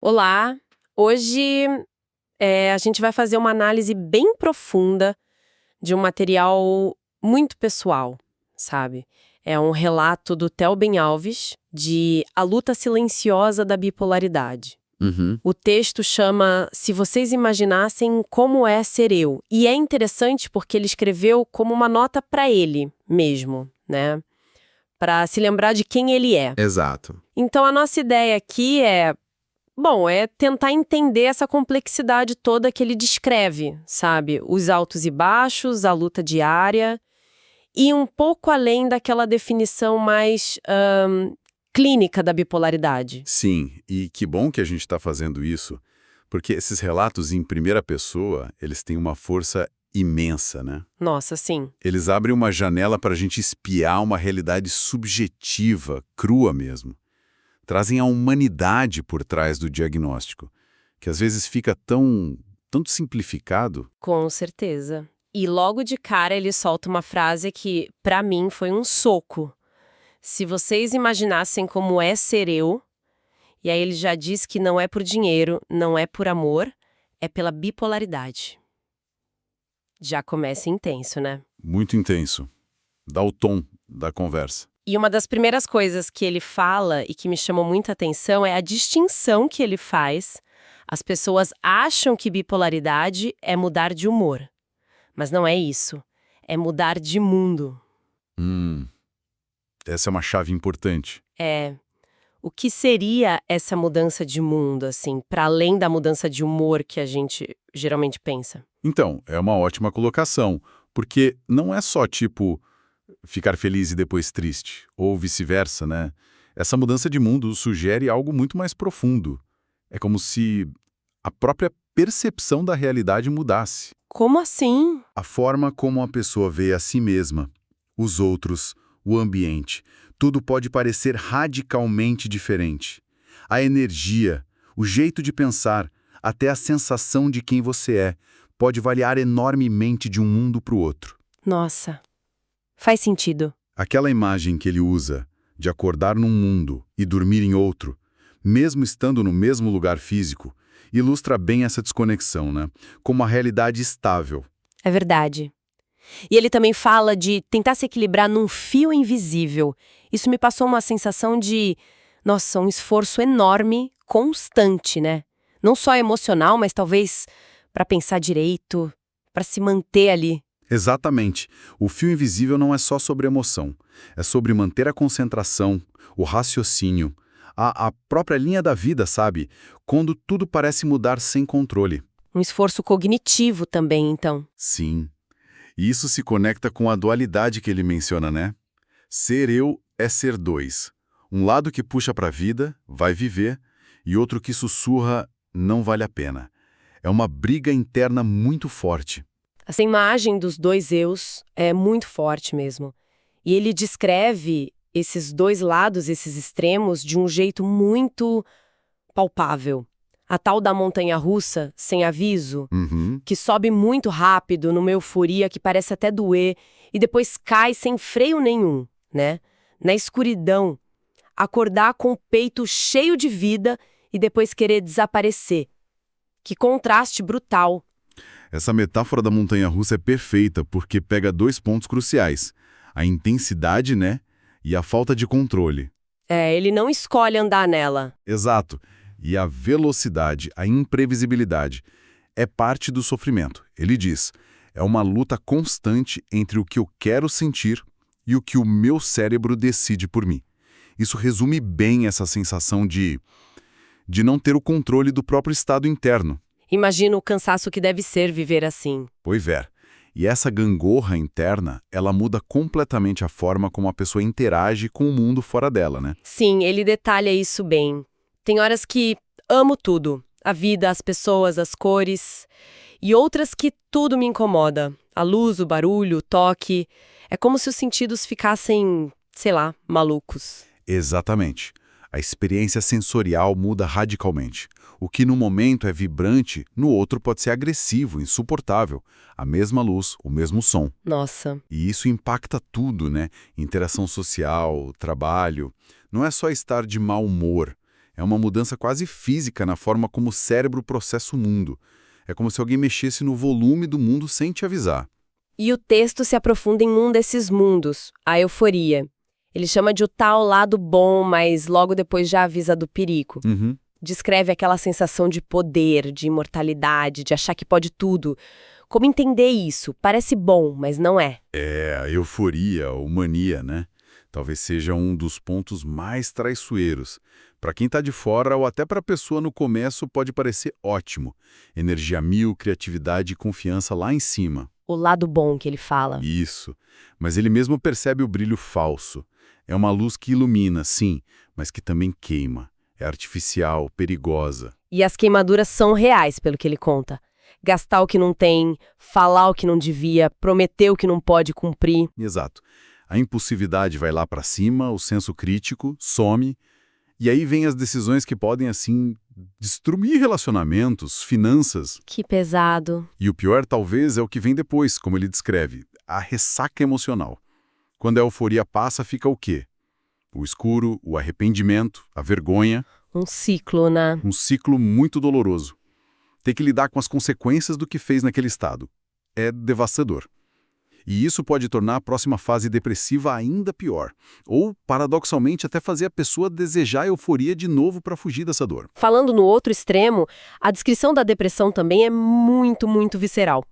Olá! Hoje a gente vai fazer uma análise bem profunda de um material muito pessoal, sabe? É um relato do Theo Ben Alves de A Luta Silenciosa da Bipolaridade. Uhum. O texto chama Se Vocês Imaginassem Como É Ser Eu. E é interessante porque ele escreveu como uma nota para ele mesmo, né? Para se lembrar de quem ele é. Exato. Então a nossa ideia aqui é tentar entender essa complexidade toda que ele descreve, sabe? Os altos e baixos, a luta diária, e um pouco além daquela definição mais clínica da bipolaridade. Sim, e que bom que a gente está fazendo isso, porque esses relatos em primeira pessoa, eles têm uma força imensa, né? Nossa, sim. Eles abrem uma janela para a gente espiar uma realidade subjetiva, crua mesmo. Trazem a humanidade por trás do diagnóstico, que às vezes fica tanto simplificado. Com certeza. E logo de cara ele solta uma frase que, pra mim, foi um soco. Se vocês imaginassem como é ser eu, e aí ele já diz que não é por dinheiro, não é por amor, é pela bipolaridade. Já começa intenso, né? Muito intenso. Dá o tom da conversa. E uma das primeiras coisas que ele fala e que me chamou muita atenção é a distinção que ele faz. As pessoas acham que bipolaridade é mudar de humor. Mas não é isso. É mudar de mundo. Essa é uma chave importante. É. O que seria essa mudança de mundo, assim, para além da mudança de humor que a gente geralmente pensa? Então, é uma ótima colocação, porque não é só tipo ficar feliz e depois triste, ou vice-versa, né? Essa mudança de mundo sugere algo muito mais profundo. É como se a própria percepção da realidade mudasse. Como assim? A forma como a pessoa vê a si mesma, os outros, o ambiente, tudo pode parecer radicalmente diferente. A energia, o jeito de pensar, até a sensação de quem você é, pode variar enormemente de um mundo para o outro. Nossa, faz sentido. Aquela imagem que ele usa de acordar num mundo e dormir em outro, mesmo estando no mesmo lugar físico, ilustra bem essa desconexão, né? Como uma realidade estável. É verdade. E ele também fala de tentar se equilibrar num fio invisível. Isso me passou uma sensação de, nossa, um esforço enorme, constante, né? Não só emocional, mas talvez para pensar direito, para se manter ali. Exatamente. O fio invisível não é só sobre emoção. É sobre manter a concentração, o raciocínio, a própria linha da vida, sabe? Quando tudo parece mudar sem controle. Um esforço cognitivo também, então. Sim. E isso se conecta com a dualidade que ele menciona, né? Ser eu é ser dois. Um lado que puxa para a vida, vai viver, e outro que sussurra, não vale a pena. É uma briga interna muito forte. Essa imagem dos dois eus é muito forte mesmo. E ele descreve esses dois lados, esses extremos, de um jeito muito palpável. A tal da montanha-russa, sem aviso, Uhum. que sobe muito rápido, numa euforia que parece até doer, e depois cai sem freio nenhum, né? Na escuridão, acordar com o peito cheio de vida e depois querer desaparecer. Que contraste brutal. Essa metáfora da montanha-russa é perfeita porque pega dois pontos cruciais. A intensidade, né? E a falta de controle. Ele não escolhe andar nela. Exato. E a velocidade, a imprevisibilidade, é parte do sofrimento. Ele diz, é uma luta constante entre o que eu quero sentir e o que o meu cérebro decide por mim. Isso resume bem essa sensação de não ter o controle do próprio estado interno. Imagina o cansaço que deve ser viver assim. Pois é. E essa gangorra interna, ela muda completamente a forma como a pessoa interage com o mundo fora dela, né? Sim, ele detalha isso bem. Tem horas que amo tudo. A vida, as pessoas, as cores. E outras que tudo me incomoda. A luz, o barulho, o toque. É como se os sentidos ficassem, sei lá, malucos. Exatamente. A experiência sensorial muda radicalmente. O que no momento é vibrante, no outro pode ser agressivo, insuportável. A mesma luz, o mesmo som. Nossa. E isso impacta tudo, né? Interação social, trabalho. Não é só estar de mau humor. É uma mudança quase física na forma como o cérebro processa o mundo. É como se alguém mexesse no volume do mundo sem te avisar. E o texto se aprofunda em um desses mundos, a euforia. Ele chama de o tal lado bom, mas logo depois já avisa do perigo. Uhum. Descreve aquela sensação de poder, de imortalidade, de achar que pode tudo. Como entender isso? Parece bom, mas não é. É, a euforia ou mania, né? Talvez seja um dos pontos mais traiçoeiros. Para quem está de fora ou até para a pessoa no começo pode parecer ótimo. Energia mil, criatividade e confiança lá em cima. O lado bom que ele fala. Isso. Mas ele mesmo percebe o brilho falso. É uma luz que ilumina, sim, mas que também queima. É artificial, perigosa. E as queimaduras são reais, pelo que ele conta. Gastar o que não tem, falar o que não devia, prometer o que não pode cumprir. Exato. A impulsividade vai lá para cima, o senso crítico some, e aí vem as decisões que podem, assim, destruir relacionamentos, finanças. Que pesado. E o pior, talvez, é o que vem depois, como ele descreve, a ressaca emocional. Quando a euforia passa, fica o quê? O escuro, o arrependimento, a vergonha. Um ciclo, né? Um ciclo muito doloroso. Ter que lidar com as consequências do que fez naquele estado. É devastador. E isso pode tornar a próxima fase depressiva ainda pior. Ou, paradoxalmente, até fazer a pessoa desejar a euforia de novo para fugir dessa dor. Falando no outro extremo, a descrição da depressão também é muito, muito visceral.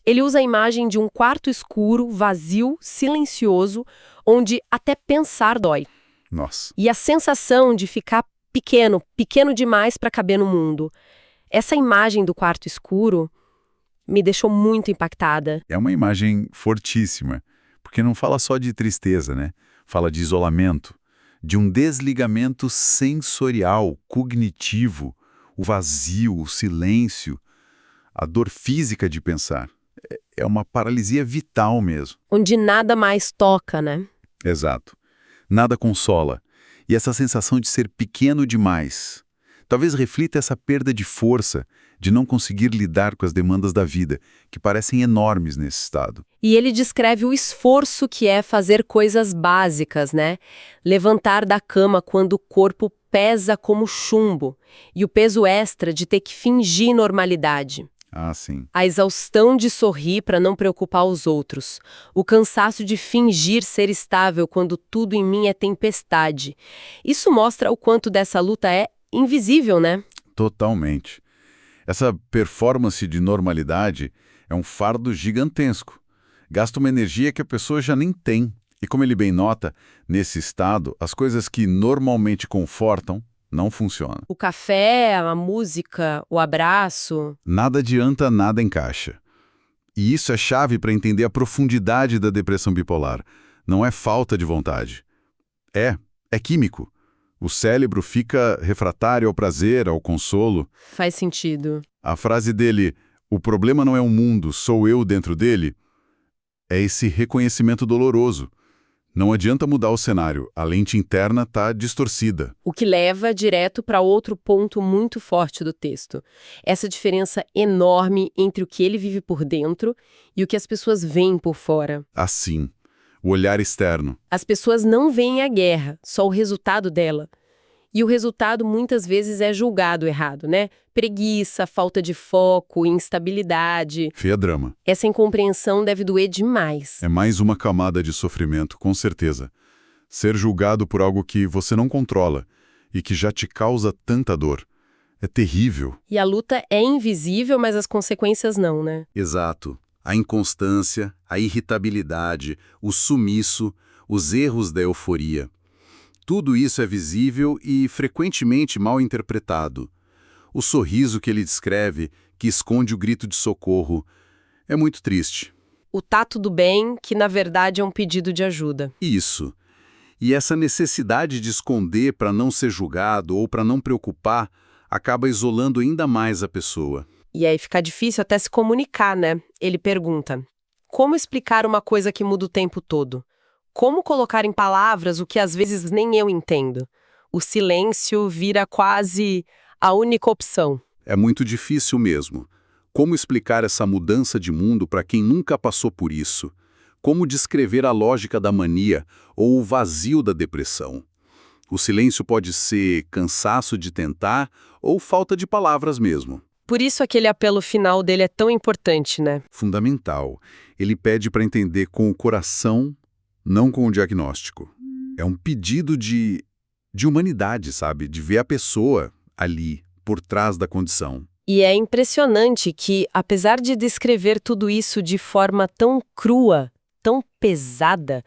Ele usa a imagem de um quarto escuro, vazio, silencioso, onde até pensar dói. Nossa. E a sensação de ficar pequeno, pequeno demais para caber no mundo. Essa imagem do quarto escuro me deixou muito impactada. É uma imagem fortíssima, porque não fala só de tristeza, né? Fala de isolamento, de um desligamento sensorial, cognitivo, o vazio, o silêncio, a dor física de pensar. É uma paralisia vital mesmo. Onde nada mais toca, né? Exato. Nada consola. E essa sensação de ser pequeno demais. Talvez reflita essa perda de força, de não conseguir lidar com as demandas da vida, que parecem enormes nesse estado. E ele descreve o esforço que é fazer coisas básicas, né? Levantar da cama quando o corpo pesa como chumbo, e o peso extra de ter que fingir normalidade. Ah, sim. A exaustão de sorrir para não preocupar os outros. O cansaço de fingir ser estável quando tudo em mim é tempestade. Isso mostra o quanto dessa luta é invisível, né? Totalmente. Essa performance de normalidade é um fardo gigantesco. Gasta uma energia que a pessoa já nem tem. E como ele bem nota, nesse estado, as coisas que normalmente confortam não funcionam. O café, a música, o abraço. Nada adianta, nada encaixa. E isso é chave para entender a profundidade da depressão bipolar. Não é falta de vontade. É químico. O cérebro fica refratário ao prazer, ao consolo. Faz sentido. A frase dele, o problema não é o mundo, sou eu dentro dele, é esse reconhecimento doloroso. Não adianta mudar o cenário, a lente interna está distorcida. O que leva direto para outro ponto muito forte do texto. Essa diferença enorme entre o que ele vive por dentro e o que as pessoas veem por fora. Assim, o olhar externo. As pessoas não veem a guerra, só o resultado dela. E o resultado muitas vezes é julgado errado, né? Preguiça, falta de foco, instabilidade. Feia drama. Essa incompreensão deve doer demais. É mais uma camada de sofrimento, com certeza. Ser julgado por algo que você não controla e que já te causa tanta dor. É terrível. E a luta é invisível, mas as consequências não, né? Exato. A inconstância, a irritabilidade, o sumiço, os erros da euforia. Tudo isso é visível e frequentemente mal interpretado. O sorriso que ele descreve, que esconde o grito de socorro, é muito triste. O tato do bem, que na verdade é um pedido de ajuda. Isso. E essa necessidade de esconder para não ser julgado ou para não preocupar acaba isolando ainda mais a pessoa. E aí fica difícil até se comunicar, né? Ele pergunta: como explicar uma coisa que muda o tempo todo? Como colocar em palavras o que às vezes nem eu entendo? O silêncio vira quase a única opção. É muito difícil mesmo. Como explicar essa mudança de mundo para quem nunca passou por isso? Como descrever a lógica da mania ou o vazio da depressão? O silêncio pode ser cansaço de tentar ou falta de palavras mesmo. Por isso aquele apelo final dele é tão importante, né? Fundamental. Ele pede para entender com o coração, não com o diagnóstico. É um pedido de humanidade, sabe? De ver a pessoa ali, por trás da condição. E é impressionante que, apesar de descrever tudo isso de forma tão crua, tão pesada,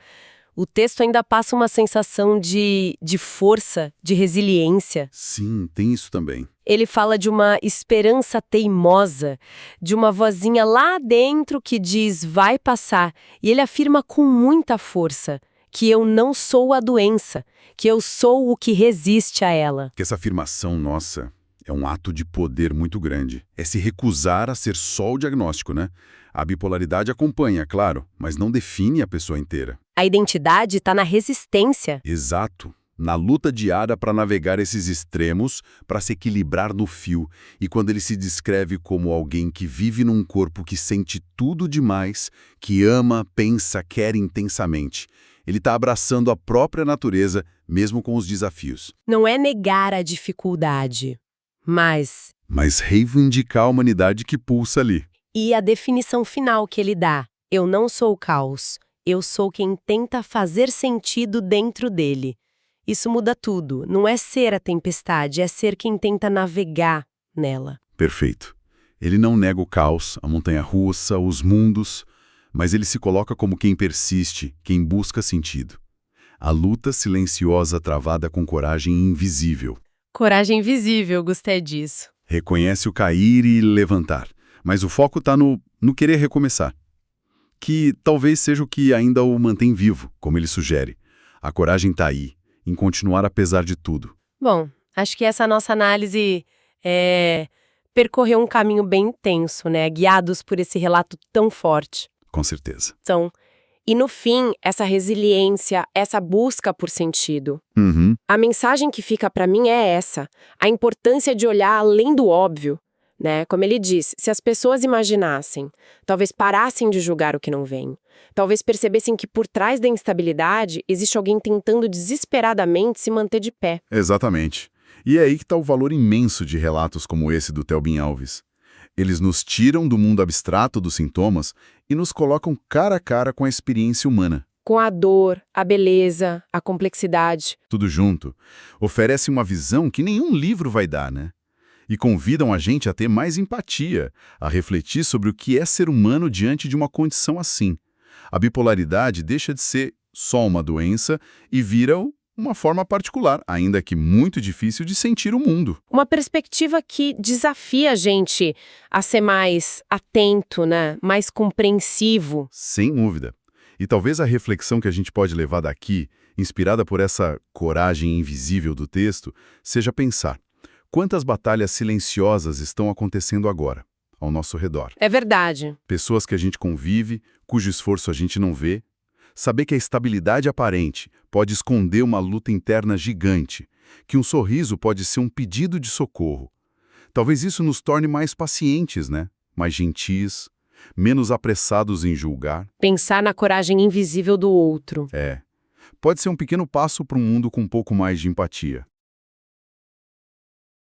o texto ainda passa uma sensação de força, de resiliência. Sim, tem isso também. Ele fala de uma esperança teimosa, de uma vozinha lá dentro que diz, vai passar. E ele afirma com muita força que eu não sou a doença, que eu sou o que resiste a ela. Que essa afirmação nossa é um ato de poder muito grande. É se recusar a ser só o diagnóstico, né? A bipolaridade acompanha, claro, mas não define a pessoa inteira. A identidade está na resistência. Exato. Na luta diária para navegar esses extremos, para se equilibrar no fio. E quando ele se descreve como alguém que vive num corpo que sente tudo demais, que ama, pensa, quer intensamente. Ele está abraçando a própria natureza, mesmo com os desafios. Não é negar a dificuldade, mas reivindicar a humanidade que pulsa ali. E a definição final que ele dá, eu não sou o caos, eu sou quem tenta fazer sentido dentro dele. Isso muda tudo, não é ser a tempestade, é ser quem tenta navegar nela. Perfeito. Ele não nega o caos, a montanha-russa, os mundos, mas ele se coloca como quem persiste, quem busca sentido. A luta silenciosa travada com coragem invisível. Coragem invisível, gostei disso. Reconhece o cair e levantar, mas o foco está no querer recomeçar. Que talvez seja o que ainda o mantém vivo, como ele sugere. A coragem está aí, em continuar apesar de tudo. Bom, acho que essa nossa análise percorreu um caminho bem intenso, né? Guiados por esse relato tão forte. Com certeza. E no fim, essa resiliência, essa busca por sentido. A mensagem que fica para mim é essa, a importância de olhar além do óbvio, né? Como ele diz, se as pessoas imaginassem, talvez parassem de julgar o que não vem, talvez percebessem que por trás da instabilidade existe alguém tentando desesperadamente se manter de pé. Exatamente. E é aí que está o valor imenso de relatos como esse do Thelbin Alves. Eles nos tiram do mundo abstrato dos sintomas e nos colocam cara a cara com a experiência humana. Com a dor, a beleza, a complexidade. Tudo junto. Oferece uma visão que nenhum livro vai dar, né? E convidam a gente a ter mais empatia, a refletir sobre o que é ser humano diante de uma condição assim. A bipolaridade deixa de ser só uma doença e vira uma forma particular, ainda que muito difícil, de sentir o mundo. Uma perspectiva que desafia a gente a ser mais atento, né? Mais compreensivo. Sem dúvida. E talvez a reflexão que a gente pode levar daqui, inspirada por essa coragem invisível do texto, seja pensar: quantas batalhas silenciosas estão acontecendo agora, ao nosso redor? É verdade. Pessoas que a gente convive, cujo esforço a gente não vê. Saber que a estabilidade aparente pode esconder uma luta interna gigante, que um sorriso pode ser um pedido de socorro. Talvez isso nos torne mais pacientes, né? Mais gentis, menos apressados em julgar. Pensar na coragem invisível do outro. Pode ser um pequeno passo para um mundo com um pouco mais de empatia.